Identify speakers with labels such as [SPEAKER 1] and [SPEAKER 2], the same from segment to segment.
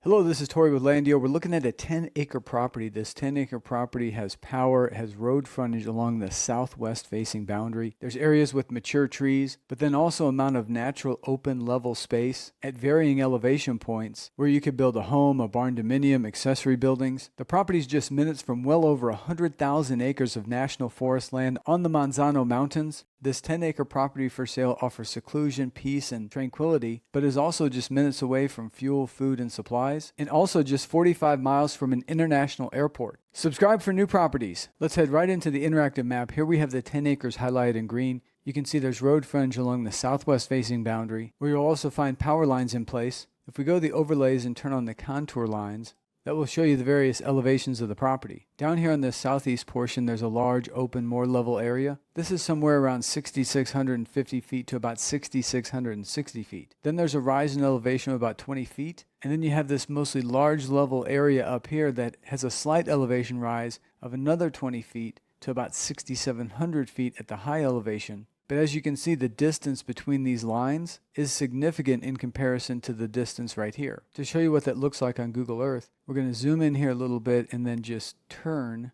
[SPEAKER 1] Hello, this is Tori with Landio. We're looking at a 10-acre property. This 10-acre property has power, it has road frontage along the southwest facing boundary. There's areas with mature trees, but then also amount of natural open level space at varying elevation points where you could build a home, a barn dominium, accessory buildings. The property is just minutes from well over 100,000 acres of national forest land on the Manzano Mountains. This 10-acre property for sale offers seclusion, peace, and tranquility, but is also just minutes away from fuel, food, and supplies, and also just 45 miles from an international airport. Subscribe for new properties. Let's head right into the interactive map. Here we have the 10 acres highlighted in green. You can see there's road frontage along the southwest facing boundary, where you'll also find power lines in place. If we go to the overlays and turn on the contour lines, that will show you the various elevations of the property. Down here on the southeast portion, there's a large, open, more level area. This is somewhere around 6,650 feet to about 6,660 feet. Then there's a rise in elevation of about 20 feet. And then you have this mostly large level area up here that has a slight elevation rise of another 20 feet to about 6,700 feet at the high elevation. But as you can see, the distance between these lines is significant in comparison to the distance right here. To show you what that looks like on Google Earth, we're going to zoom in here a little bit and then just turn.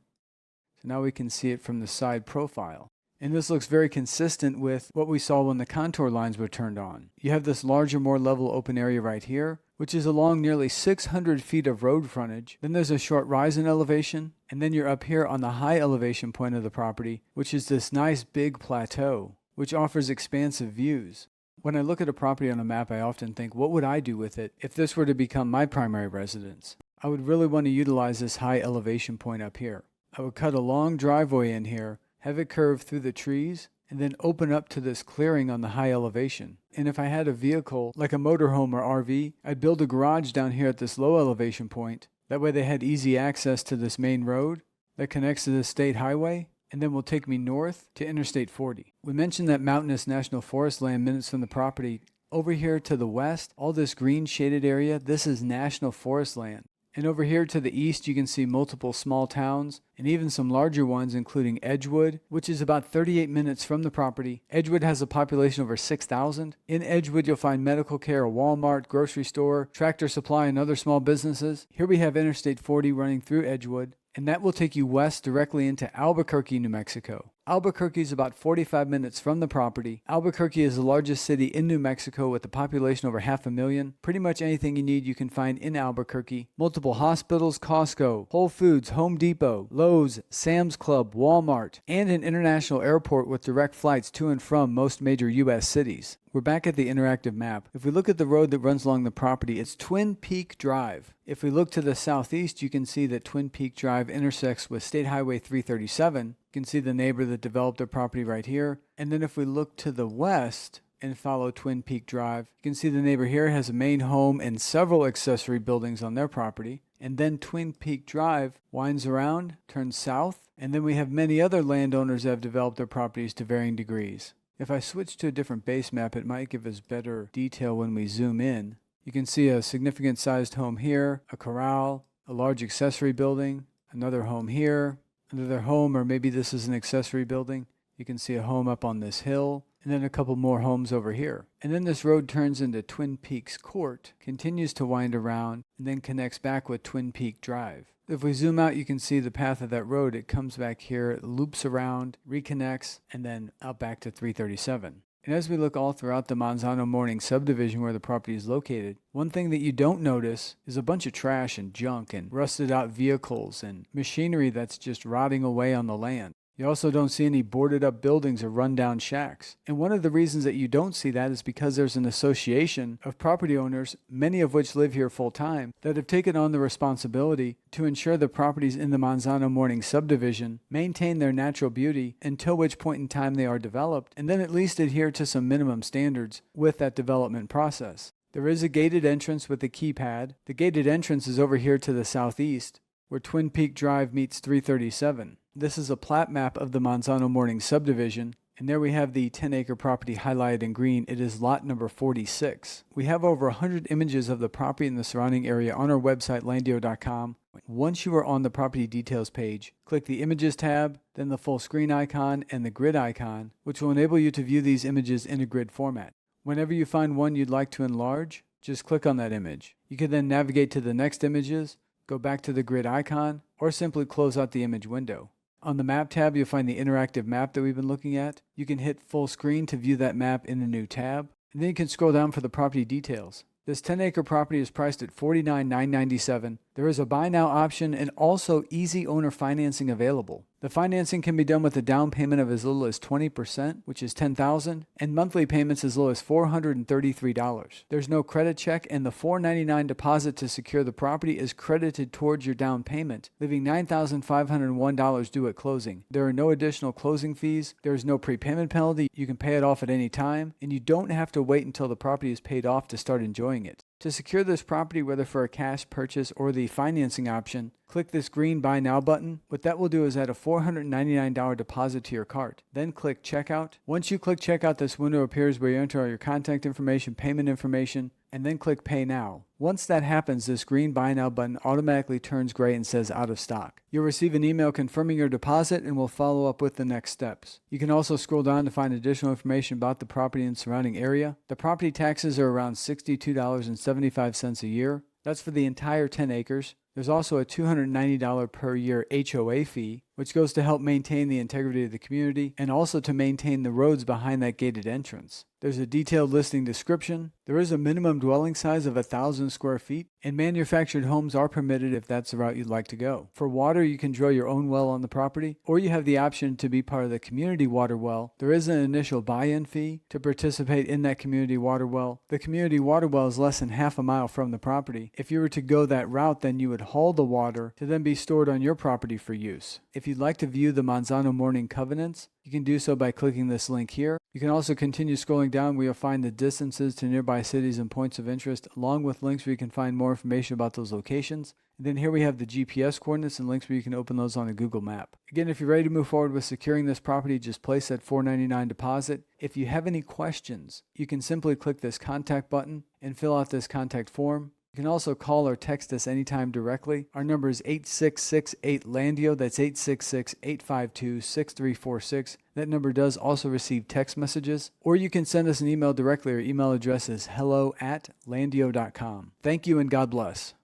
[SPEAKER 1] So now we can see it from the side profile. And this looks very consistent with what we saw when the contour lines were turned on. You have this larger, more level open area right here, which is along nearly 600 feet of road frontage. Then there's a short rise in elevation, and then you're up here on the high elevation point of the property, which is this nice big plateau, which offers expansive views. When I look at a property on a map, I often think, what would I do with it if this were to become my primary residence? I would really want to utilize this high elevation point up here. I would cut a long driveway in here, have it curve through the trees, and then open up to this clearing on the high elevation. And if I had a vehicle, like a motorhome or RV, I'd build a garage down here at this low elevation point. That way they had easy access to this main road that connects to the state highway, and then will take me north to Interstate 40. We mentioned that mountainous national forest land minutes from the property. Over here to the west, all this green shaded area, this is national forest land. And over here to the east, you can see multiple small towns and even some larger ones, including Edgewood, which is about 38 minutes from the property. Edgewood has a population of over 6,000. In Edgewood, you'll find medical care, a Walmart, grocery store, Tractor Supply, and other small businesses. Here we have Interstate 40 running through Edgewood, and that will take you west directly into Albuquerque, New Mexico. Albuquerque is about 45 minutes from the property. Albuquerque is the largest city in New Mexico with a population over 500,000. Pretty much anything you need you can find in Albuquerque. Multiple hospitals, Costco, Whole Foods, Home Depot, Lowe's, Sam's Club, Walmart, and an international airport with direct flights to and from most major U.S. cities. We're back at the interactive map. If we look at the road that runs along the property, it's Twin Peak Drive. If we look to the southeast, you can see that Twin Peak Drive intersects with State Highway 337. You can see the neighbor that developed their property right here. And then if we look to the west and follow Twin Peak Drive, you can see the neighbor here has a main home and several accessory buildings on their property. And then Twin Peak Drive winds around, turns south, and then we have many other landowners that have developed their properties to varying degrees. If I switch to a different base map, it might give us better detail when we zoom in. You can see a significant sized home here, a corral, a large accessory building, another home here, another home, or maybe this is an accessory building. You can see a home up on this hill, and then a couple more homes over here. And then this road turns into Twin Peaks Court, continues to wind around, and then connects back with Twin Peak Drive. If we zoom out, you can see the path of that road. It comes back here, it loops around, reconnects, and then out back to 337. And as we look all throughout the Manzano Morning Subdivision where the property is located, one thing that you don't notice is a bunch of trash and junk and rusted out vehicles and machinery that's just rotting away on the land. You also don't see any boarded up buildings or rundown shacks. And one of the reasons that you don't see that is because there's an association of property owners, many of which live here full time, that have taken on the responsibility to ensure the properties in the Manzano Morning Subdivision maintain their natural beauty until which point in time they are developed, and then at least adhere to some minimum standards with that development process. There is a gated entrance with a keypad. The gated entrance is over here to the southeast, where Twin Peak Drive meets 337. This is a plat map of the Manzano Morning Subdivision, and there we have the 10-acre property highlighted in green. It is lot number 46. We have over 100 images of the property and the surrounding area on our website, landio.com. Once you are on the property details page, click the Images tab, then the full screen icon and the grid icon, which will enable you to view these images in a grid format. Whenever you find one you'd like to enlarge, just click on that image. You can then navigate to the next images, go back to the grid icon, or simply close out the image window. On the Map tab, you'll find the interactive map that we've been looking at. You can hit full screen to view that map in the new tab, and then you can scroll down for the property details. This 10-acre property is priced at $49,997. There is a buy now option and also easy owner financing available. The financing can be done with a down payment of as little as 20%, which is $10,000, and monthly payments as low as $433. There's no credit check, and the $499 deposit to secure the property is credited towards your down payment, leaving $9,501 due at closing. There are no additional closing fees. There is no prepayment penalty. You can pay it off at any time, and you don't have to wait until the property is paid off to start enjoying it. To secure this property, whether for a cash purchase or the financing option, click this green Buy Now button. What that will do is add a $499 deposit to your cart. Then click Checkout. Once you click Checkout, this window appears where you enter all your contact information, payment information, and then click Pay Now. Once that happens, this green Buy Now button automatically turns gray and says out of stock. You'll receive an email confirming your deposit and we'll follow up with the next steps. You can also scroll down to find additional information about the property and surrounding area. The property taxes are around $62.75 a year. That's for the entire 10 acres. There's also a $290 per year HOA fee, which goes to help maintain the integrity of the community and also to maintain the roads behind that gated entrance. There's a detailed listing description. There is a minimum dwelling size of 1,000 square feet, and manufactured homes are permitted if that's the route you'd like to go. For water, you can drill your own well on the property, or you have the option to be part of the community water well. There is an initial buy-in fee to participate in that community water well. The community water well is less than half a mile from the property. If you were to go that route, then you would haul the water to then be stored on your property for use. If you'd like to view the Manzano Morning Covenants, you can do so by clicking this link here. You can also continue scrolling down where you'll find the distances to nearby cities and points of interest, along with links where you can find more information about those locations. And then here we have the GPS coordinates and links where you can open those on a Google map. Again, if you're ready to move forward with securing this property, just place that $499 deposit. If you have any questions, you can simply click this contact button and fill out this contact form. You can also call or text us anytime directly. Our number is 8668-LANDIO. That's 866-852-6346. That number does also receive text messages. Or you can send us an email directly. Our email address is hello@landio.com. Thank you and God bless.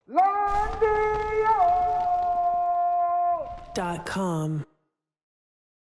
[SPEAKER 2] Landio.com